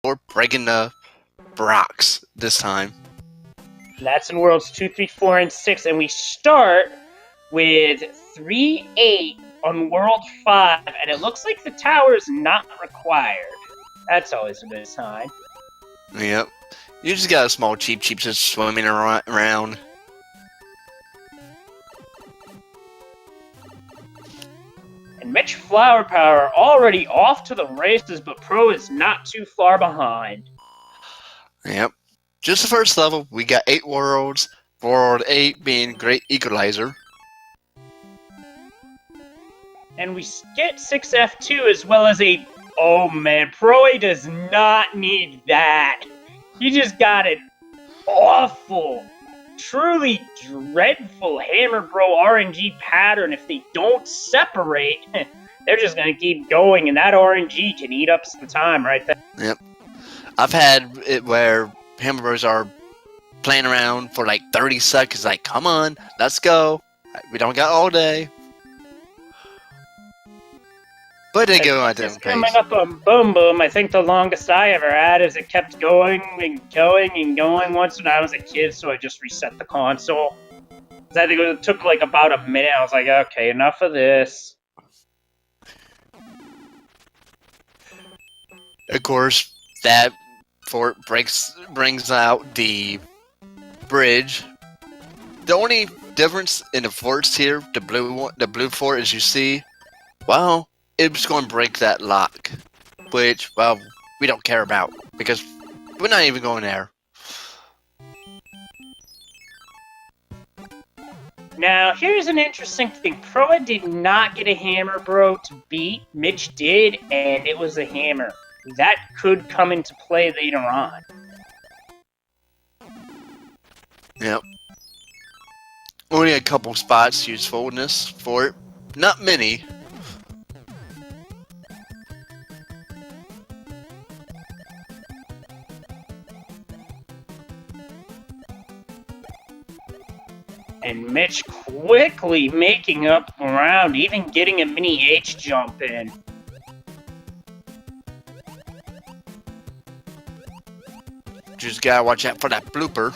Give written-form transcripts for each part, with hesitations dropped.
We're breaking the rocks this time. That's in Worlds 2, 3, 4, and 6, and we start with 3, 8 on World 5, and it looks like the tower is not required. That's always a good sign. Yep. You just got a small cheap just swimming around. And mitchflowerpower already off to the races, but Pro is not too far behind. Yep. Just the first level, we got 8 worlds, World 8 being Great Equalizer. And we get 6F2 as well as a... Oh man, Proa does not need that. He just got an awful, truly dreadful Hammer Bro RNG pattern. If they don't separate, they're just going to keep going, and that RNG can eat up some time right there. Yep. I've had it where Hammer Bros are playing around for like 30 seconds, like, come on, let's go. We don't got all day. But they go at different pace. Coming up on Boom Boom, I think the longest I ever had is it kept going and going and going once when I was a kid, so I just reset the console. I think it took like about a minute. I was like, okay, enough of this. Of course, that fort brings out the bridge. The only difference in the forts here, the blue fort, as you see, well, it's going to break that lock, which, well, we don't care about because we're not even going there. Now, here's an interesting thing. Proa did not get a Hammer Bro to beat. Mitch did, and it was a Hammer. That could come into play later on. Yep. Only a couple spots useful in this fort. Not many. And Mitch quickly making up ground, even getting a mini H jump in. Just gotta watch out for that blooper.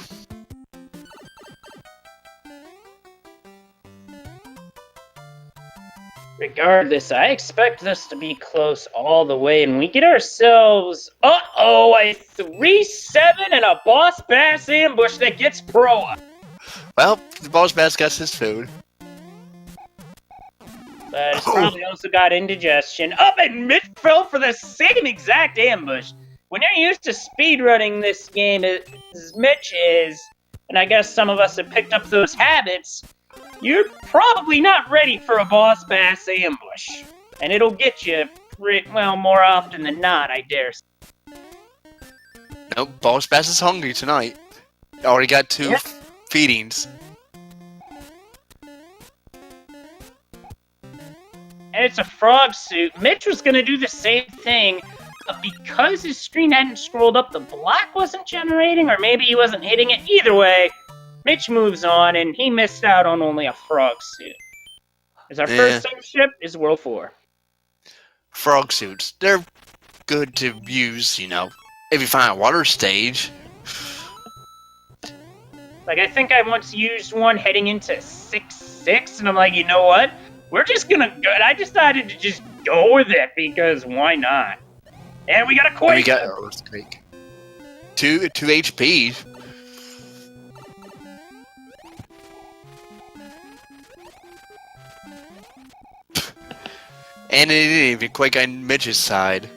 Regardless, I expect this to be close all the way, and we get ourselves, uh-oh, a 3-7 and a Boss Bass ambush that gets Proa. Well, the Boss Bass got his food. But it's probably also got indigestion. Up and Mitch fell for the same exact ambush. When you're used to speedrunning this game, as Mitch is, and I guess some of us have picked up those habits, you're probably not ready for a Boss Bass ambush. And it'll get you, well, more often than not, I dare say. Nope, Boss Bass is hungry tonight. Already got 2 feedings. And it's a frog suit. Mitch was going to do the same thing, but because his screen hadn't scrolled up, the block wasn't generating, or maybe he wasn't hitting it. Either way, Mitch moves on, and he missed out on only a frog suit. As our first ship is World 4. Frog suits. They're good to use, you know, if you find a water stage. Like, I think I once used one heading into 6-6, and I'm like, you know what? We're just gonna go. I decided to just go with it, because why not? And we got a quake! We got an earthquake. 2 HP. And it didn't even quake on Mitch's side.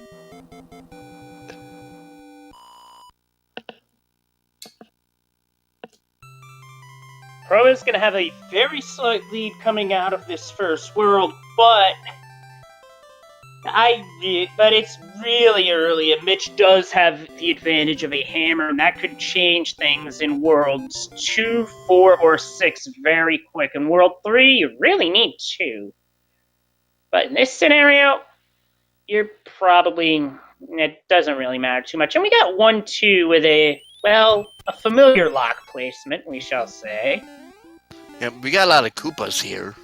Pro is going to have a very slight lead coming out of this first world, but it's really early, and Mitch does have the advantage of a hammer, and that could change things in worlds 2, 4, or 6 very quick. In world 3, you really need 2. But in this scenario, you're probably, it doesn't really matter too much. And we got 1-2 with a familiar lock placement, we shall say. Yeah, we got a lot of Koopas here.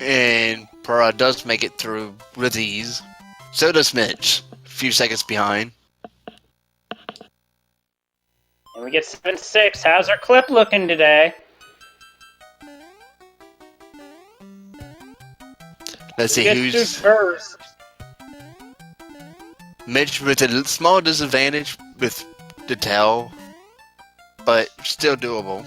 And Proa does make it through with ease. So does Mitch, a few seconds behind. And we get 7-6. How's our clip looking today? Let's see who's first. Mitch with a small disadvantage with the tail, but still doable.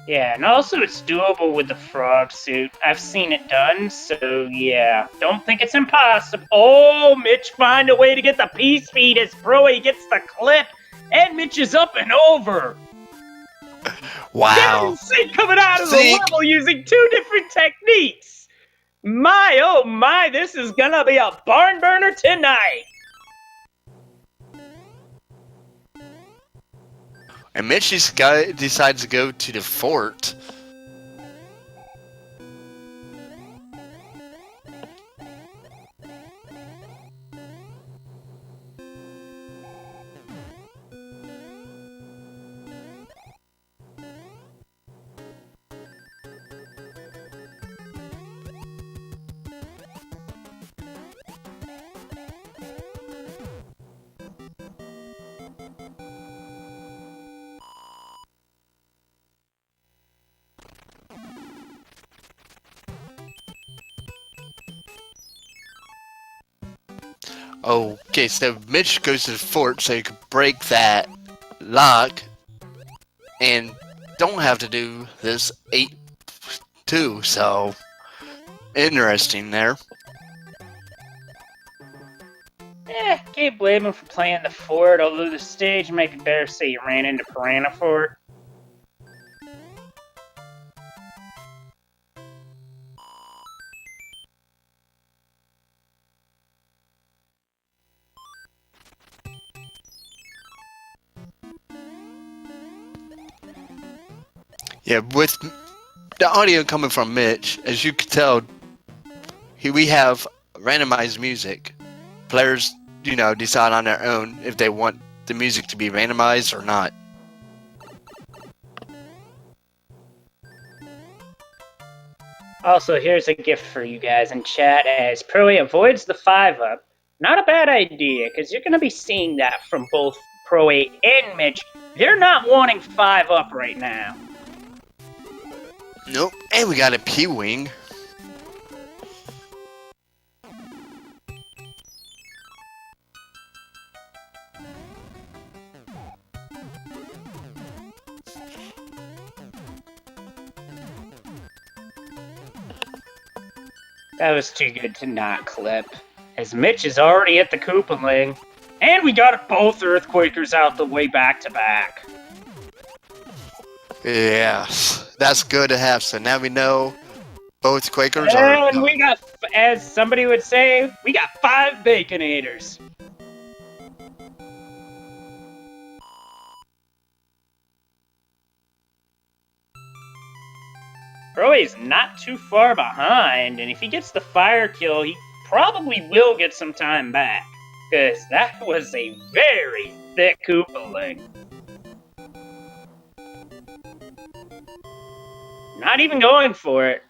Yeah, and also it's doable with the frog suit. I've seen it done, so yeah. Don't think it's impossible. Oh, Mitch find a way to get the peace feed as Proa gets the clip, and Mitch is up and over. Wow. Sync coming out of the level using 2 different techniques. My, oh my, this is gonna be a barn burner tonight. And Mitch decides to go to the fort. Okay, so Mitch goes to the fort so you can break that lock and don't have to do this 8-2, so interesting there. Can't blame him for playing the fort, although the stage might be better say you ran into Piranha Fort. Yeah, with the audio coming from Mitch, as you can tell, we have randomized music. Players, decide on their own if they want the music to be randomized or not. Also, here's a gift for you guys in chat as Proa avoids the 5-up. Not a bad idea, because you're going to be seeing that from both Proa and Mitch. They're not wanting 5-up right now. Nope, and we got a P-Wing. That was too good to not clip, as Mitch is already at the Koopaling. And we got both Earthquakers out the way back to back. Yes, that's good to have. So now we know both Quakers are. And we got, as somebody would say, we got 5 Baconators. Proa's not too far behind, and if he gets the fire kill, he probably will get some time back. Because that was a very thick Koopaling. Not even going for it.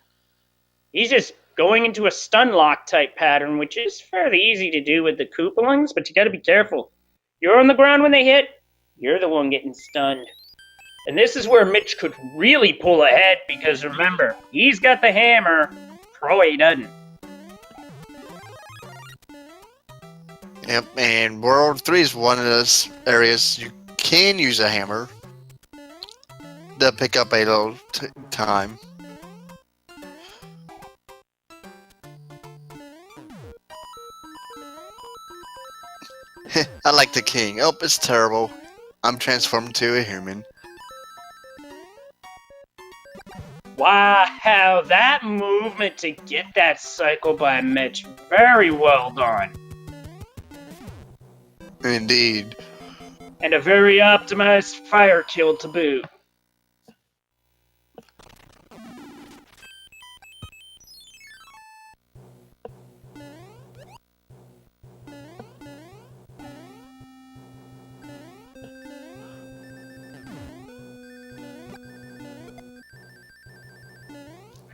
He's just going into a stun lock type pattern, which is fairly easy to do with the Koopalings, but you gotta be careful. You're on the ground when they hit, you're the one getting stunned. And this is where Mitch could really pull ahead, because remember, he's got the hammer, Proa doesn't. Yep, and World 3 is one of those areas you can use a hammer to pick up a little time. I like the king. Oh, it's terrible. I'm transformed to a human. Wow, that movement to get that cycle by Mitch, very well done. Indeed. And a very optimized fire kill to boot.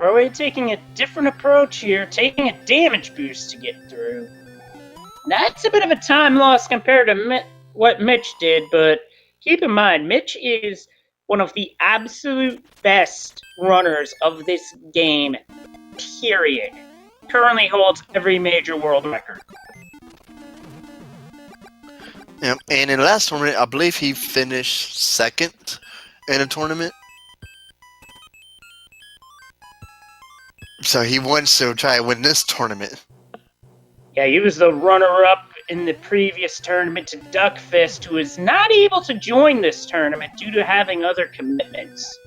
Proa taking a different approach here, taking a damage boost to get through. That's a bit of a time loss compared to what Mitch did, but keep in mind, Mitch is one of the absolute best runners of this game, period. Currently holds every major world record. Yeah, and in the last tournament, I believe he finished second in a tournament. So he wants to try to win this tournament. Yeah, he was the runner-up in the previous tournament to Duckfist, who is not able to join this tournament due to having other commitments.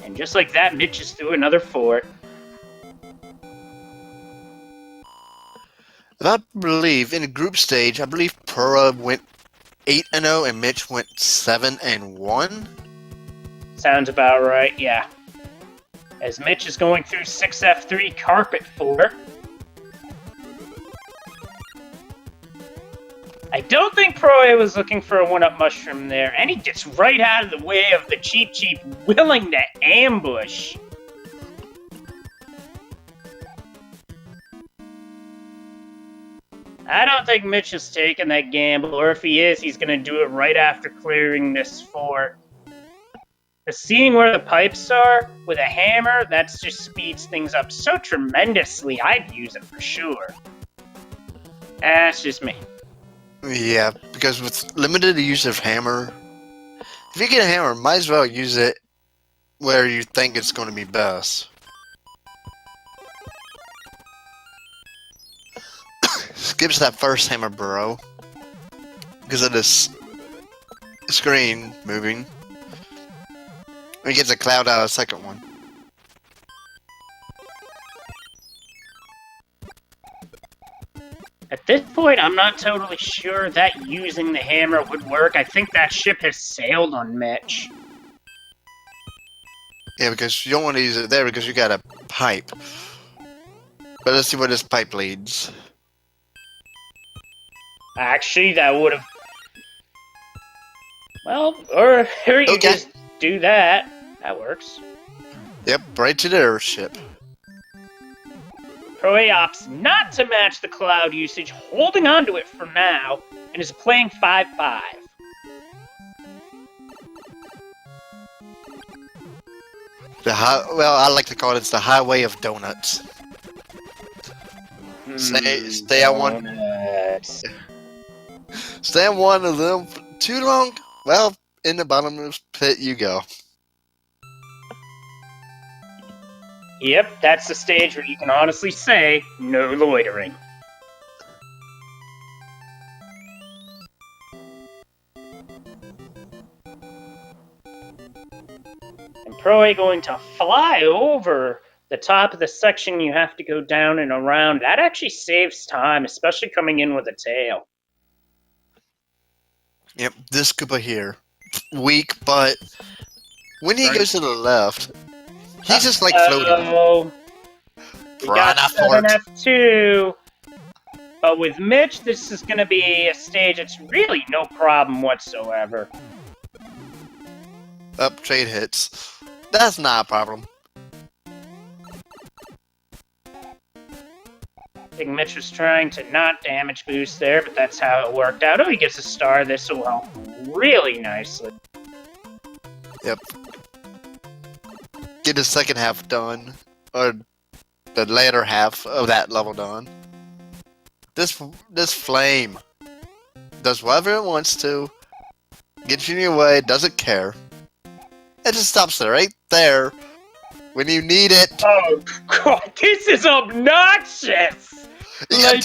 And just like that, Mitch is through another fort. I believe in the group stage, I believe Pura went 8-0 and Mitch went 7-1. Sounds about right, yeah. As Mitch is going through 6F3 Carpet 4. I don't think Proa was looking for a 1-up mushroom there, and he gets right out of the way of the Cheep Cheep, willing to ambush. I don't think Mitch is taking that gamble, or if he is, he's going to do it right after clearing this fort. But seeing where the pipes are with a hammer, that just speeds things up so tremendously, I'd use it for sure. That's just me. Yeah, because with limited use of hammer, if you get a hammer, might as well use it where you think it's going to be best. Skips that first hammer burrow because of this screen moving. He gets a cloud out of the second one. At this point, I'm not totally sure that using the hammer would work. I think that ship has sailed on Mitch. Yeah, because you don't want to use it there because you got a pipe. But let's see where this pipe leads. Actually, that would have... Well, or you just do that. That works. Yep, right to the airship. Proa opts not to match the cloud usage, holding onto it for now, and is playing 5-5. Well, I like to call it the highway of donuts. Stay on one. Stay on one of them too long. Well, in the bottomless pit you go. Yep, that's the stage where you can honestly say, no loitering. And Proa going to fly over the top of the section you have to go down and around. That actually saves time, especially coming in with a tail. Yep, this Koopa here. Weak, but when he goes to the left, he's just like floating. We got 7F2. But with Mitch, this is going to be a stage that's really no problem whatsoever. Up, trade hits. That's not a problem. I think Mitch was trying to not damage boost there, but that's how it worked out. Oh, he gets a star. This will help really nicely. Yep. Get the second half done. Or the later half of that level done. This flame does whatever it wants to. Gets you in your way, doesn't care. It just stops there, right there. When you need it. Oh, God, this is obnoxious! Like,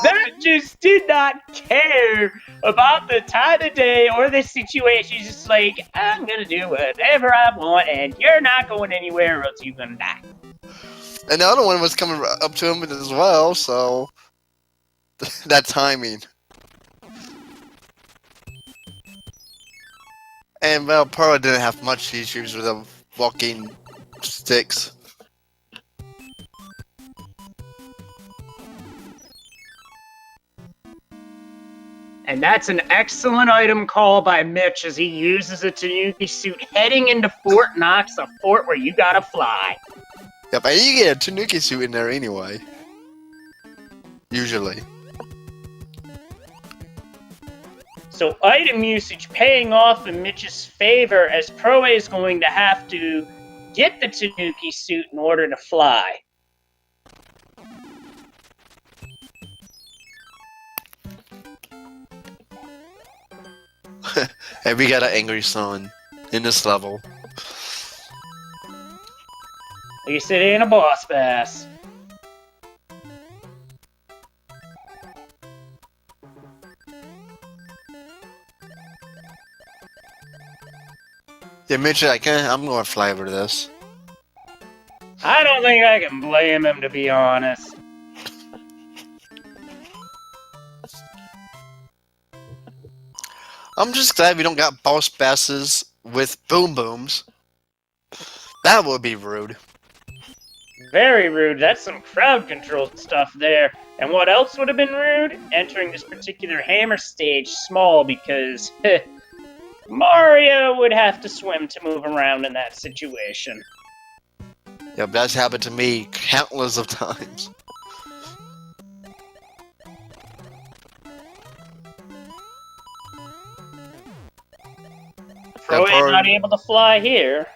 that just did not care about the time of day or the situation. He's just like, I'm gonna do whatever I want, and you're not going anywhere or else you're gonna die. And the other one was coming up to him as well, so that timing. And well, Pearl didn't have much issues with the walking sticks. And that's an excellent item call by Mitch as he uses a Tanuki suit heading into Fort Knox, a fort where you gotta fly. Yep, and you get a Tanuki suit in there anyway. Usually. So item usage paying off in Mitch's favor as Proa is going to have to get the Tanuki suit in order to fly. And we got an angry son in this level. At least it ain't a boss bass. Yeah, Mitch, I'm gonna fly over this. I don't think I can blame him, to be honest. I'm just glad we don't got boss basses with boom booms. That would be rude. Very rude. That's some crowd control stuff there. And what else would have been rude? Entering this particular hammer stage small because Mario would have to swim to move around in that situation. Yep, that's happened to me countless of times. Proa not able to fly here.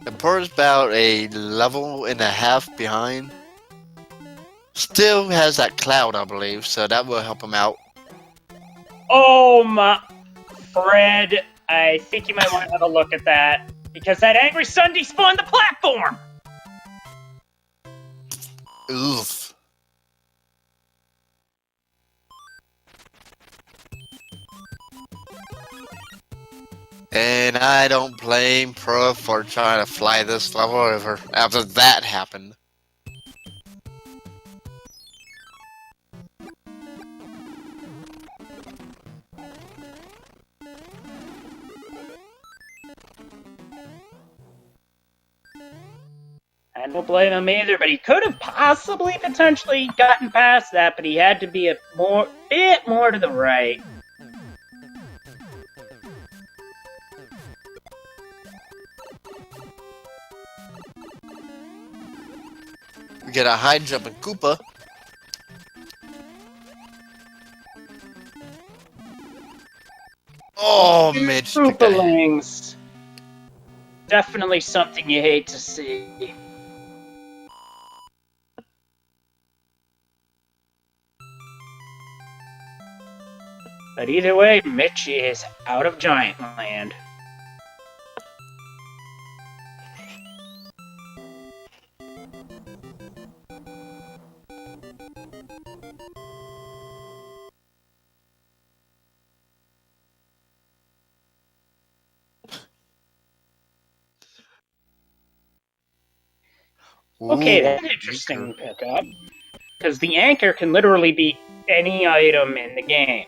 The Pearl's about a level and a half behind. Still has that cloud, I believe, so that will help him out. Oh my... Fred, I think you might want to have a look at that. Because that angry sun despawned the platform! Oof. And I don't blame Pro for trying to fly this level over after that happened. I don't blame him either, but he could have possibly potentially gotten past that, but he had to be a bit more to the right. We get a high jump in Koopa. Oh, Mitch. Koopalings. Definitely something you hate to see. But either way, Mitch is out of Giant Land. Okay, that's an interesting pickup. Because the anchor can literally be any item in the game.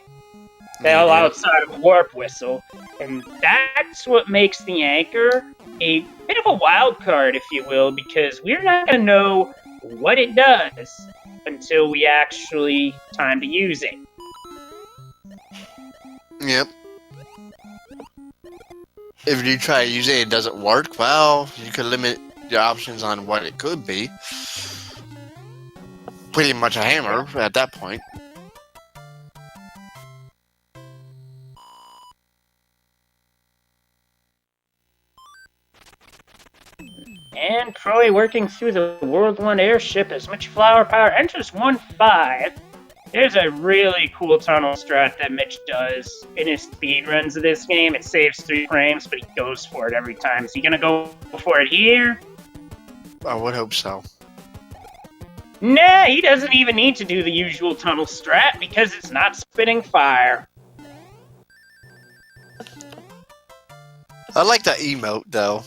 Hell, outside of Warp Whistle. And that's what makes the anchor a bit of a wild card, if you will, because we're not going to know what it does until we actually time to use it. Yep. If you try to use it and it doesn't work, well, you could limit your options on what it could be. Pretty much a hammer at that point. And Troy working through the World 1 airship as mitchflowerpower enters 1-5. There's a really cool tunnel strat that Mitch does in his speedruns of this game. It saves 3 frames, but he goes for it every time. Is he gonna go for it here? I would hope so. Nah, he doesn't even need to do the usual tunnel strat because it's not spitting fire. I like that emote, though.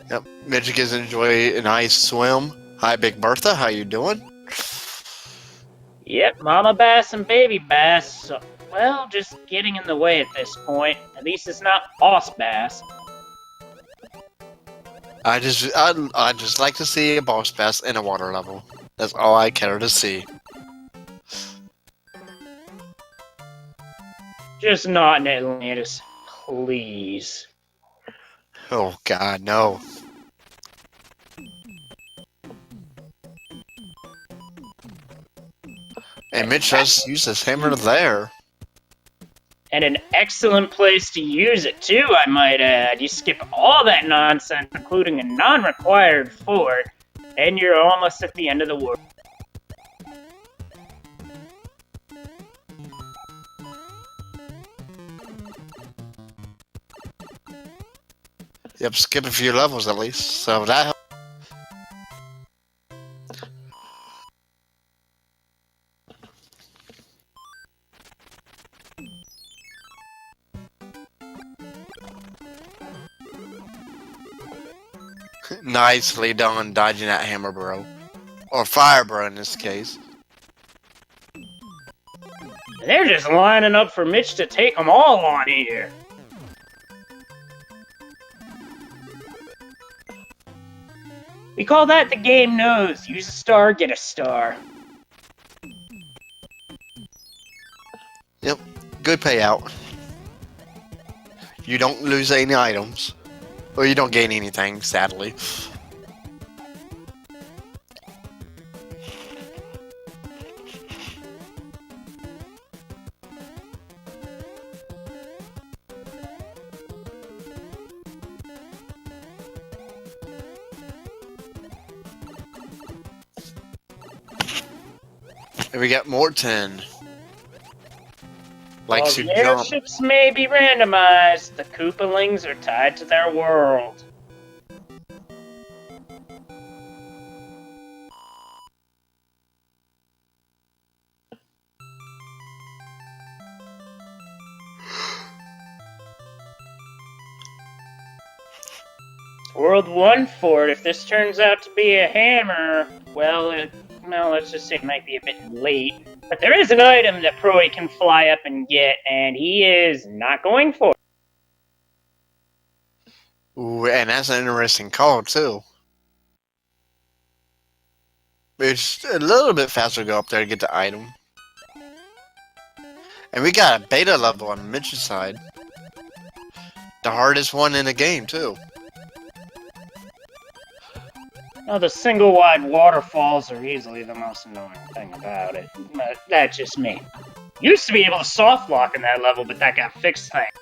Yep, Mitch gets to enjoy a nice swim. Hi, Big Bertha. How you doing? Yep, Mama Bass and Baby Bass. So, well, just getting in the way at this point. At least it's not Boss Bass. I just like to see a boss bass in a water level. That's all I care to see. Just not in Atlantis, please. Oh God, no. And Mitch does use his hammer there. And an excellent place to use it, too, I might add. You skip all that nonsense, including a non-required fort, and you're almost at the end of the world. Yep, skip a few levels at least. So that helps. Nicely done dodging that hammer, bro. Or fire, bro, in this case. They're just lining up for Mitch to take them all on here. We call that the game knows. Use a star, get a star. Yep, good payout. You don't lose any items. Or you don't gain anything, sadly. And we got Morton. Likes to While the jump. airships may be randomized, the Koopalings are tied to their world. World 1 fort, if this turns out to be a hammer, well, let's just say it might be a bit late. But there is an item that Proa can fly up and get, and he is not going for it. Ooh, and that's an interesting call, too. It's a little bit faster to go up there to get the item. And we got a beta level on Mitch's side. The hardest one in the game, too. Now, the single-wide waterfalls are easily the most annoying thing about it. But that's just me. Used to be able to soft lock in that level, but that got fixed, thanks.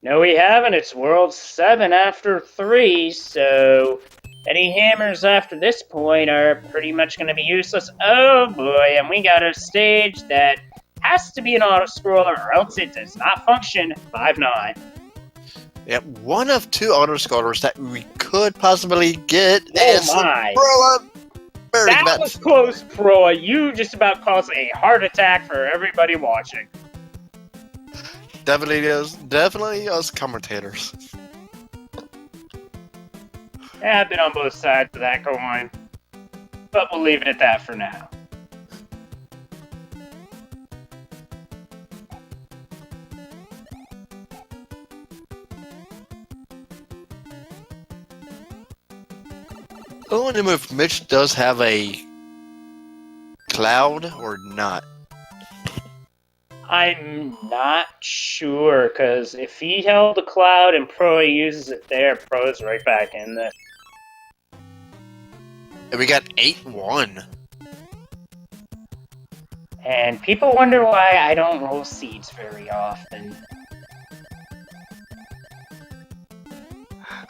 No, we haven't. It's World 7 after 3, so any hammers after this point are pretty much going to be useless. Oh boy, and we got a stage that has to be an auto-scroller or else it does not function. 5-9. Yep, one of two auto-scrollers that we could possibly get. Oh my. That was close, Proa. You just about caused a heart attack for everybody watching. Definitely us commentators. Yeah, I've been on both sides of that coin. But we'll leave it at that for now. I wonder if Mitch does have a cloud or not. I'm not sure, because if he held the cloud and Proa uses it there, Proa's right back in this. And we got 8-1. And people wonder why I don't roll seeds very often.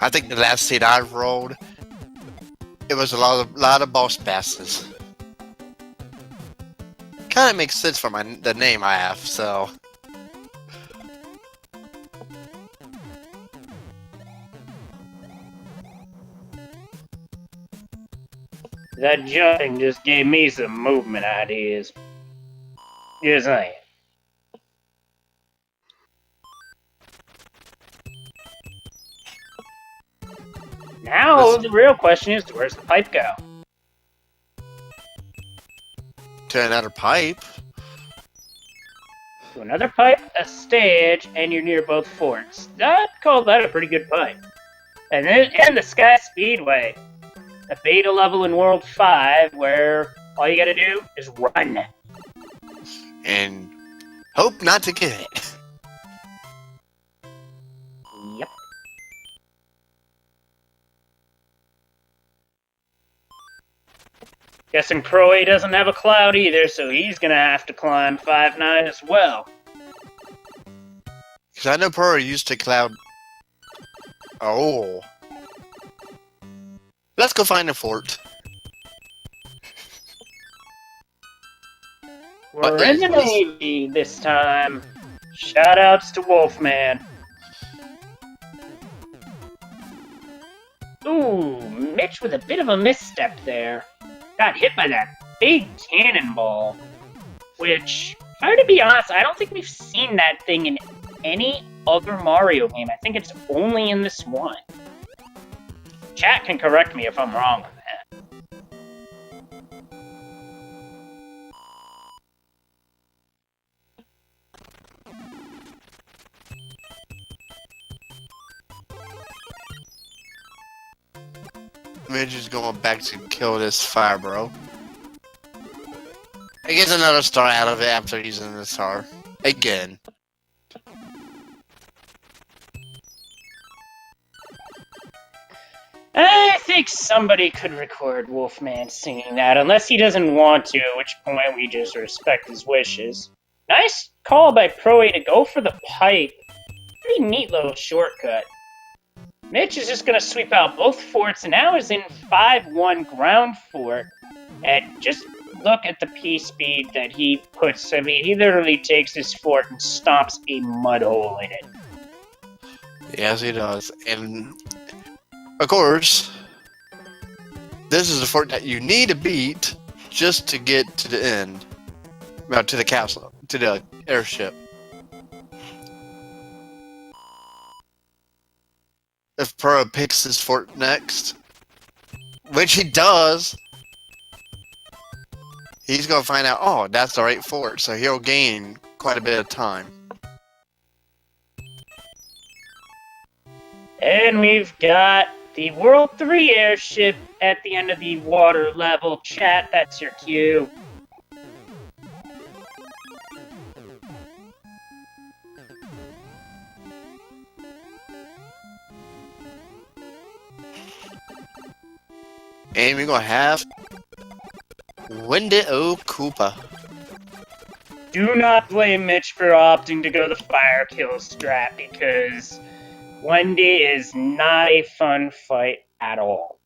I think the last seed I rolled, it was a lot of boss passes. Kind of makes sense for the name I have, so. That jumping just gave me some movement ideas. Just saying. Now the real question is, where's the pipe go? To another pipe. To another pipe, a stage, and you're near both forts. I'd call that a pretty good pipe. And then the Sky Speedway, a beta level in World 5 where all you gotta do is run. And hope not to get it. Yep. Guessing Proa doesn't have a cloud either, so he's gonna have to climb 5-9 as well. Because I know Pro used to cloud. Oh. Let's go find a fort. We're in the Navy this time. Shoutouts to Wolfman. Ooh, Mitch with a bit of a misstep there. Got hit by that big cannonball. Which, if I were to be honest, I don't think we've seen that thing in any other Mario game. I think it's only in this one. Chat can correct me if I'm wrong on that. Midge is going back to kill this fire, bro. He gets another star out of it after using the star. Again. I think somebody could record Wolfman singing that, unless he doesn't want to, at which point we just respect his wishes. Nice call by Proa to go for the pipe. Pretty neat little shortcut. Mitch is just going to sweep out both forts, and now is in 5-1 ground fort. And just look at the P-speed that he puts. I mean, he literally takes this fort and stomps a mud hole in it. Yes, he does. And, of course, this is the fort that you need to beat just to get to the end. Well, to the castle, to the airship. If Pro picks his fort next, which he does, he's going to find out, oh, that's the right fort, so he'll gain quite a bit of time. And we've got the World 3 airship at the end of the water level. Chat, that's your cue. And we're going to have Wendy O. Koopa. Do not blame Mitch for opting to go the fire kill strat, because Wendy is not a fun fight at all.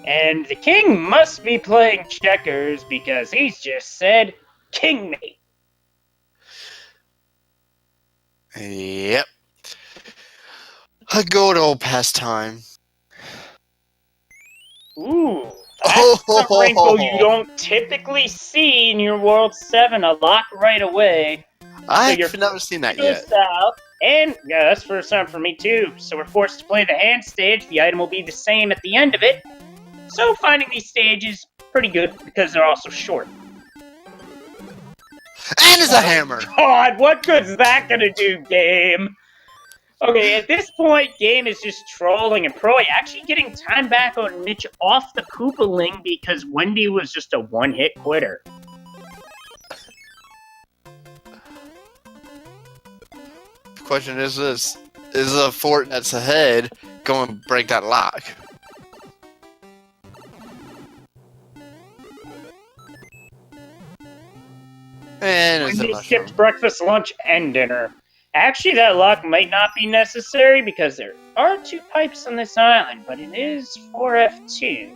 And the king must be playing checkers because he's just said, "King me." Yep. A good old pastime. Ooh, that's a wrinkle you don't typically see in your World 7. A lock right away. I've never seen that yet. South, and yeah, that's first time for me too. So we're forced to play the hand stage. The item will be the same at the end of it. So finding these stages pretty good because they're also short. And it's a hammer! God, what good's that gonna do, game? Okay, at this point, game is just trolling, and Proa actually getting time back on Mitch off the Koopaling because Wendy was just a one-hit quitter. The question is this: is the fort that's ahead going to break that lock? And Wendy skipped breakfast, lunch, and dinner. Actually, that lock might not be necessary because there are 2 pipes on this island, but it is 4F2.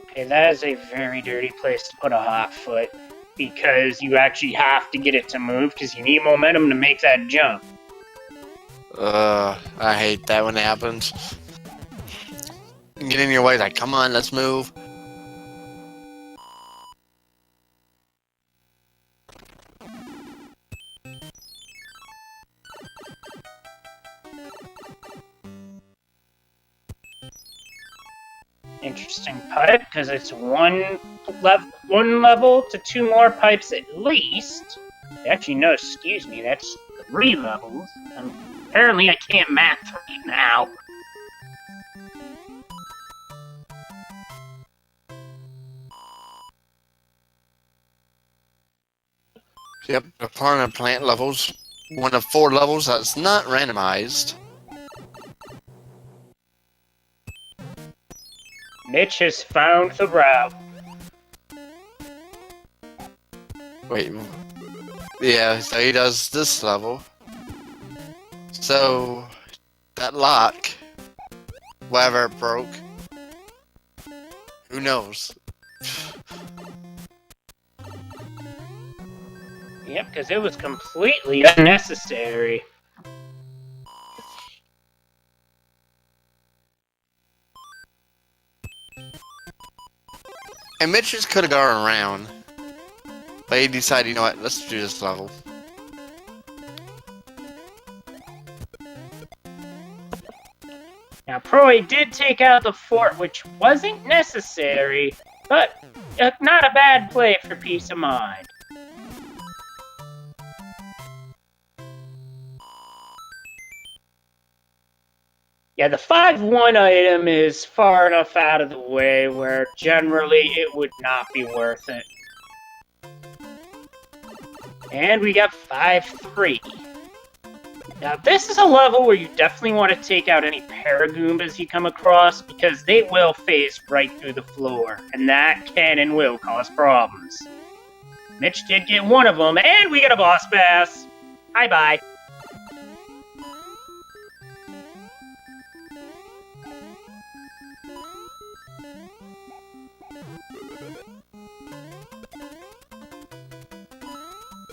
Okay, that is a very dirty place to put a hot foot because you actually have to get it to move because you need momentum to make that jump. I hate that when it happens. Get in your way, like, come on, let's move. Interesting pipe, because it's one level to 2 more pipes at least. Actually, no, excuse me, that's 3 levels. Apparently I can't math right now. Yep, the piranha plant levels. One of 4 levels that's not randomized. Mitch has found the route. Wait. Yeah, so he does this level. So, that lock, whatever it broke, who knows? Yep, because it was completely unnecessary. And Mitch just could have gone around. But he decided, you know what, let's do this level. Now, Proy did take out the fort, which wasn't necessary, but not a bad play for peace of mind. Yeah, the 5-1 item is far enough out of the way where generally it would not be worth it. And we got 5-3. Now, this is a level where you definitely want to take out any Paragoombas you come across, because they will phase right through the floor, and that can and will cause problems. Mitch did get one of them, and we get a boss pass. Bye-bye.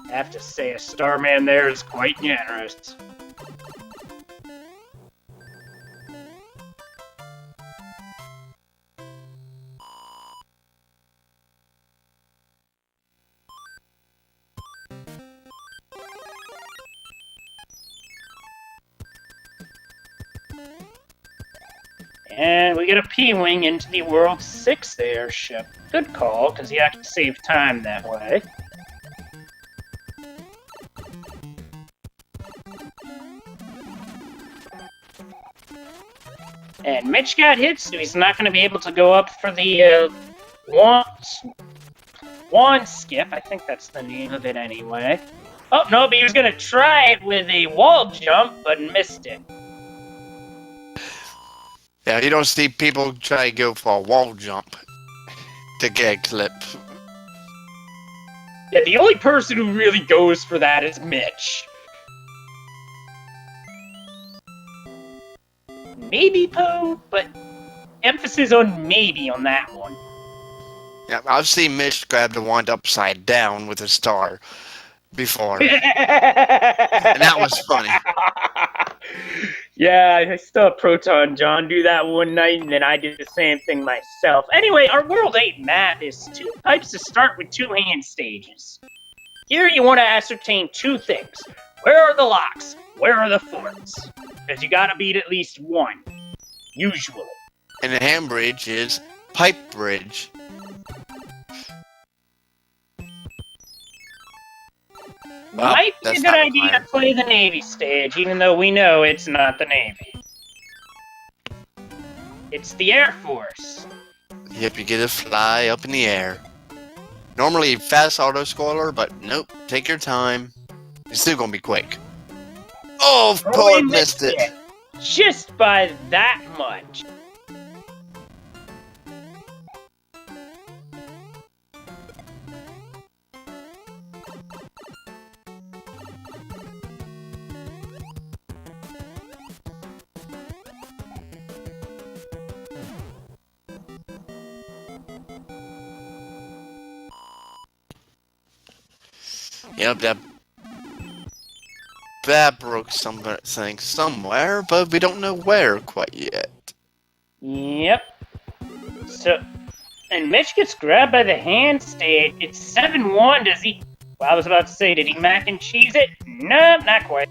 I have to say, a Starman there is quite generous. And we get a P-Wing into the World's 6th airship. Good call, because you have to save time that way. And Mitch got hit, so he's not going to be able to go up for the wand skip. I think that's the name of it anyway. Oh, no, but he was going to try it with a wall jump, but missed it. Yeah, you don't see people try to go for a wall jump to get a clip. Yeah, the only person who really goes for that is Mitch. Maybe Poe, but emphasis on maybe on that one. Yeah, I've seen Mitch grab the wand upside down with a star before. And that was funny. Yeah, I saw Proton John do that one night, and then I did the same thing myself. Anyway, our World 8 map is 2 pipes to start with 2 hand stages. Here you want to ascertain 2 things. Where are the locks? Where are the forts? Because you gotta beat at least one. Usually. And the hand bridge is pipe bridge. Might be a good idea to play the Navy stage, even though we know it's not the Navy. It's the Air Force. Yep, you get to fly up in the air. Normally fast auto-scroller, but nope, take your time. It's still gonna be quick. Oh, poor missed it. Just by that much. Yep, that that broke something somewhere, but we don't know where quite yet. Yep. So, and Mitch gets grabbed by the hand state. It's 7-1. Does he? Well, I was about to say, did he mac and cheese it? Nope, not quite.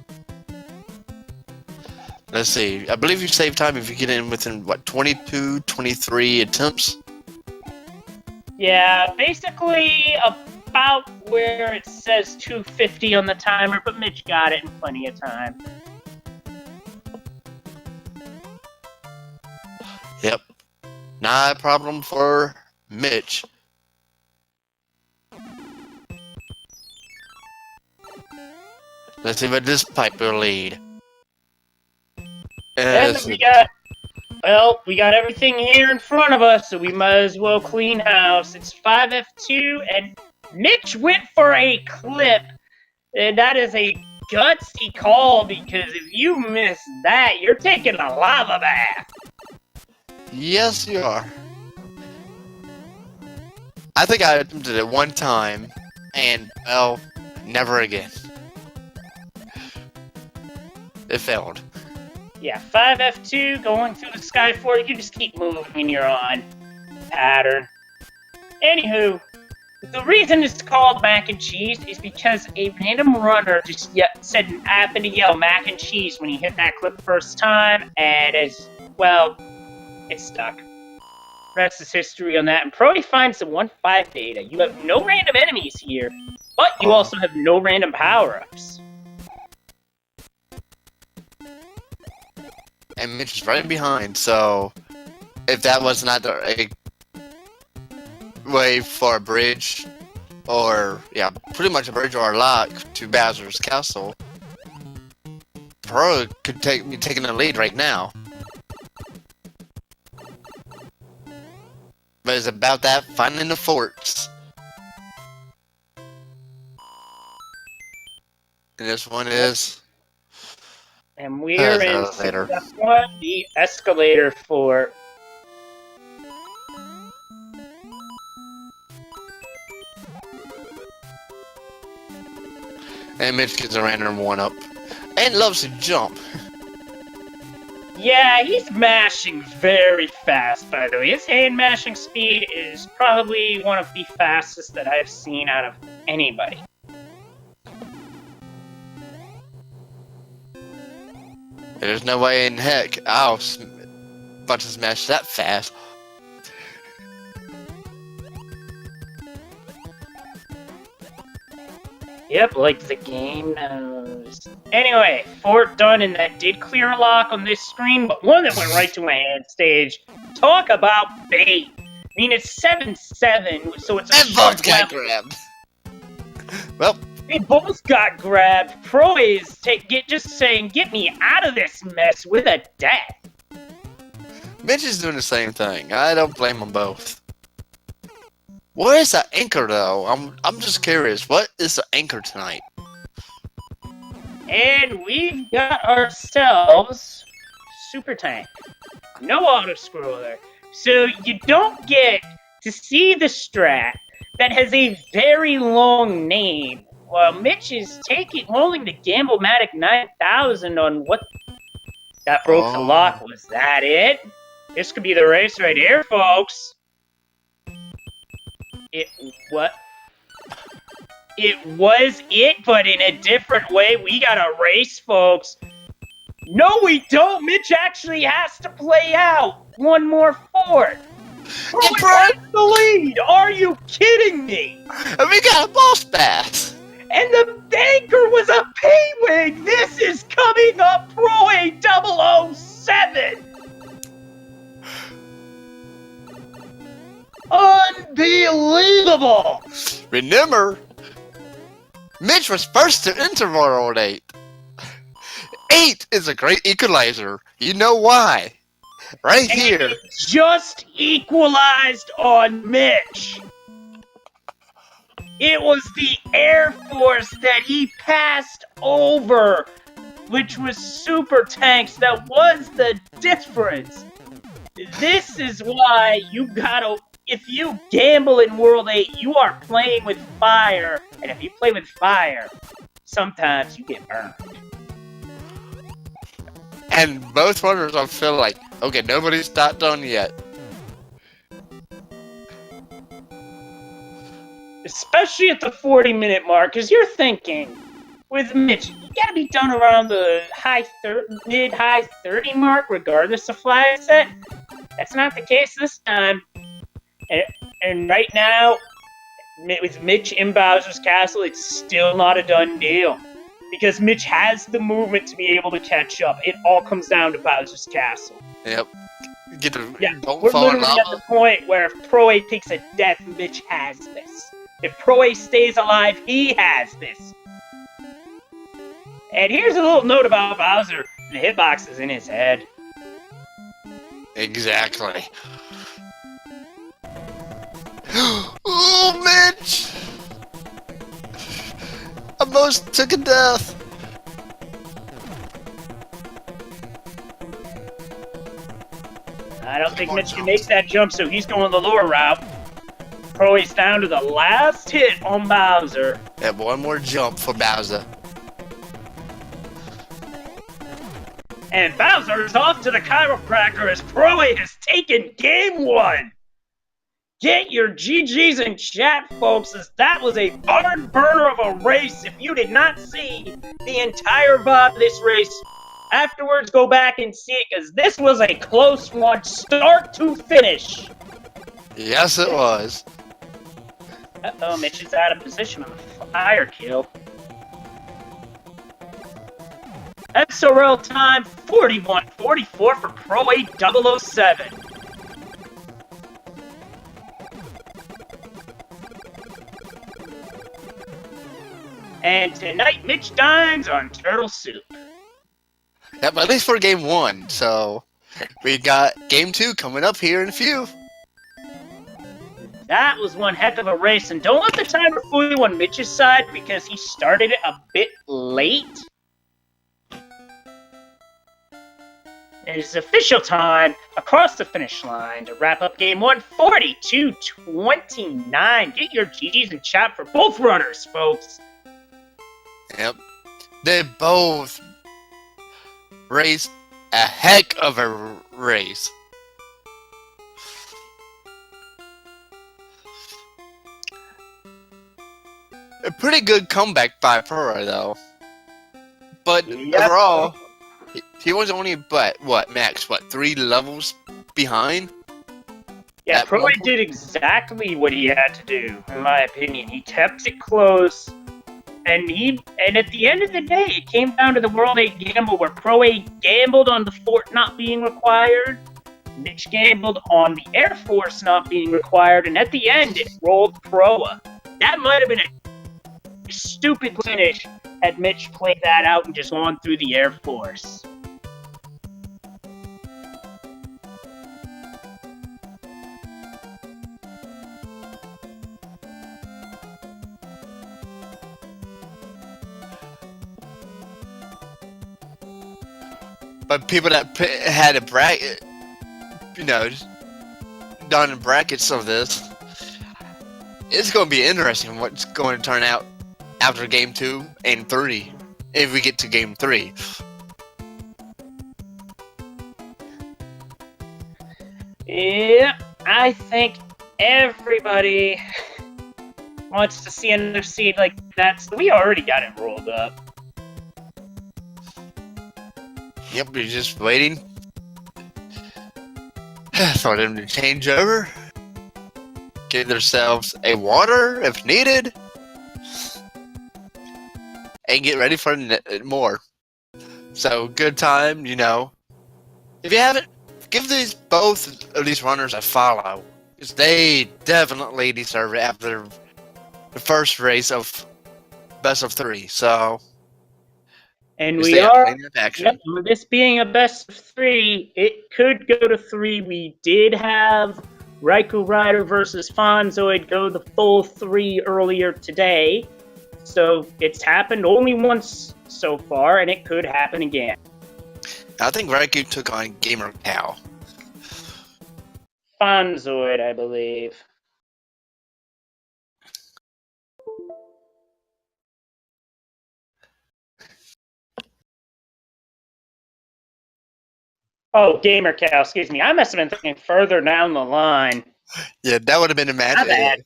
Let's see. I believe you save time if you get in within, what, 22, 23 attempts? Yeah, basically about where it says 250 on the timer, but Mitch got it in plenty of time. Yep. Not a problem for Mitch. Let's see what this pipe will lead. And we got everything here in front of us, so we might as well clean house. It's 5F2, and Mitch went for a clip. And that is a gutsy call, because if you miss that, you're taking a lava bath. Yes, you are. I think I attempted it one time, and, well, never again. It failed. Yeah, 5F2, going through the sky for you just keep moving when you're on pattern. Anywho, the reason it's called mac and cheese is because a random runner just happened to yell mac and cheese when he hit that clip first time, and it stuck. Rest is history on that. And Prody finds the 1-5 data. You have no random enemies here, but you also have no random power-ups. And Mitch is right behind, so if that was not a way for a bridge, or, yeah, pretty much a bridge or a lock to Bowser's castle, Pro could be taking the lead right now. But it's about that, finding the forts. And this one is... And we're in escalator. the escalator fort. And Mitch gets a random one up. And loves to jump. Yeah, he's mashing very fast, by the way. His hand mashing speed is probably one of the fastest that I've seen out of anybody. There's no way in heck I'll about to smash that fast. Yep, like the game knows. Anyway, fort done, and that did clear a lock on this screen, but one that went right to my hand stage. Talk about bait. I mean, it's 7-7, so it's a And short both got level. grabbed. Well, They both got grabbed. Pro is just saying, "Get me out of this mess with a death." Mitch is doing the same thing. I don't blame them both. Where is the anchor though? I'm just curious. What is the anchor tonight? And we've got ourselves Super Tank. No auto scroller. So you don't get to see the strat that has a very long name. Well, Mitch is rolling the Gamble-matic 9000 on what... That broke the lock. Was that it? This could be the race right here, folks. It was it, but in a different way. We got a race, folks. No, we don't. Mitch actually has to play out one more fort. Who has the lead? Are you kidding me? And we got a boss bass. And the banker was a P-Wing! This is coming up proa007! Unbelievable! Remember, Mitch was first to enter World 8. 8 is a great equalizer. You know why? Right here. And it just equalized on Mitch. It was the Air Force that he passed over, which was Super Tanks. That was the difference. This is why you gotta... If you gamble in World 8, you are playing with fire. And if you play with fire, sometimes you get burned. And both runners, I feel like, okay, nobody's not done yet. Especially at the 40-minute mark, because you're thinking, with Mitch, you gotta be done around the mid-high 30 mark, regardless of flag set. That's not the case this time. And right now, with Mitch in Bowser's Castle, it's still not a done deal. Because Mitch has the movement to be able to catch up. It all comes down to Bowser's Castle. Yep. Don't We're fall in literally at the lava. point where if Proa takes a death, Mitch has this. If Proa stays alive, he has this. And here's a little note about Bowser. The hitbox is in his head. Exactly. Oh, Mitch! I almost took a death. I don't think Mitch can make that jump, so he's going the lower route. Proa's down to the last hit on Bowser. Have one more jump for Bowser. And Bowser is off to the chiropractor as Proa has taken game 1. Get your GGs in chat, folks, as that was a barn burner of a race. If you did not see the entire VOD of this race, afterwards go back and see it, because this was a close one, start to finish. Yes, it was. Uh-oh, Mitch is out of position on the fire kill. SRL time 41:44 for proa007. And tonight, Mitch dines on turtle soup. Yep, at least for game 1. So we got game 2 coming up here in a few. That was one heck of a race, and don't let the timer fool you on Mitch's side because he started it a bit late. It is official time across the finish line to wrap up game 1, 42-29. Get your GGs in chat for both runners, folks. Yep. They both raced a heck of a race. A pretty good comeback by Proa, though. But overall, he was only, max, 3 levels behind? Yeah, Proa did exactly what he had to do, in my opinion. He kept it close, and at the end of the day, it came down to the World 8 gamble, where Proa gambled on the fort not being required, Mitch gambled on the Air Force not being required, and at the end, it rolled Proa. That might have been a stupid finish had Mitch played that out and just gone through the Air Force. But people that had a bracket, done in brackets of this, it's going to be interesting what's going to turn out after game 2 and 3, if we get to game 3. Yeah, I think everybody wants to see another seed like that, so we already got it rolled up. Yep, we're just waiting for them to change over, get themselves a water if needed, and get ready for more. So, good time, If you haven't, give both of these runners a follow, because they definitely deserve it after the first race of best of 3. So, and we are, action. With this being a best of 3, it could go to 3. We did have Raikou Rider versus Fonzoid go the full 3 earlier today. So it's happened only once so far, and it could happen again. I think Raikou took on Gamer Cow. Fonzoid, I believe. Oh, Gamer Cow, excuse me. I must have been thinking further down the line. Yeah, that would have been a match My bad.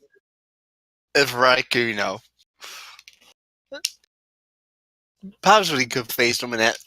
if Raikou, possibly could face him in that.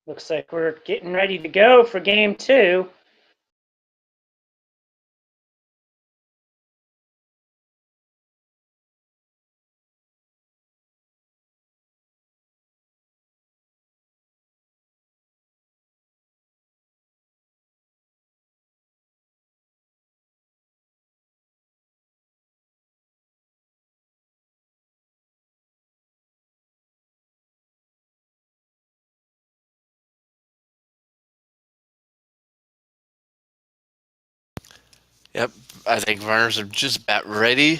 Looks like we're getting ready to go for game 2. Yep, I think runners are just about ready.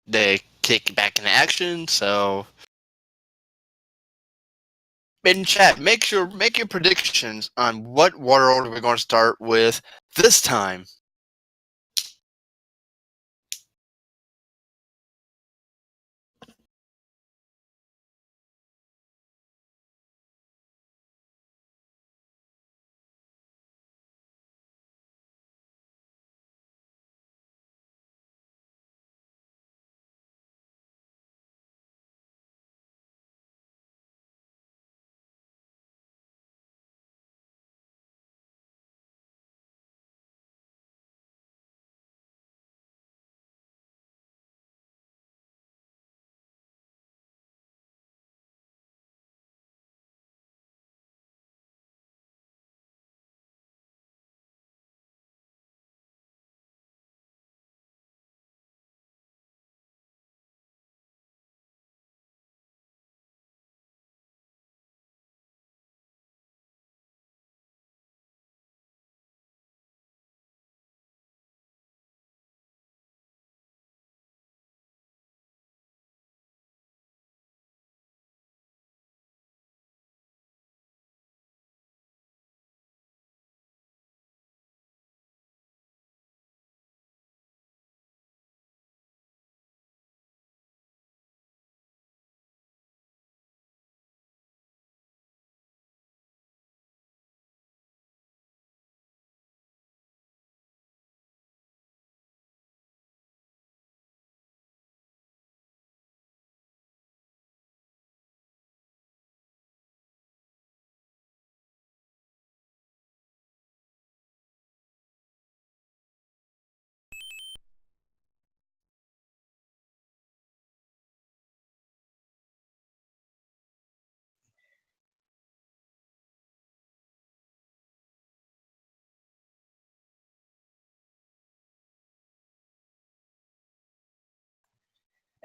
They kick back into action, so in chat, make your predictions on what water order we're going to start with this time.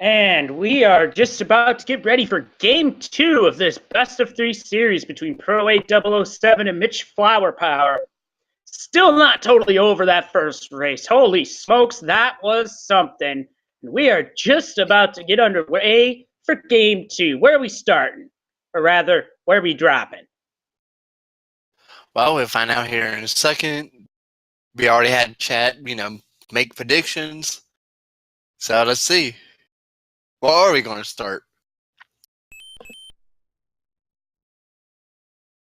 And we are just about to get ready for game 2 of this best of 3 series between proa007 and mitchflowerpower. Still not totally over that first race. Holy smokes, that was something. And we are just about to get underway for game 2. Where are we starting? Or rather, where are we dropping? Well, we'll find out here in a second. We already had chat, make predictions. So let's see. What are we going to start?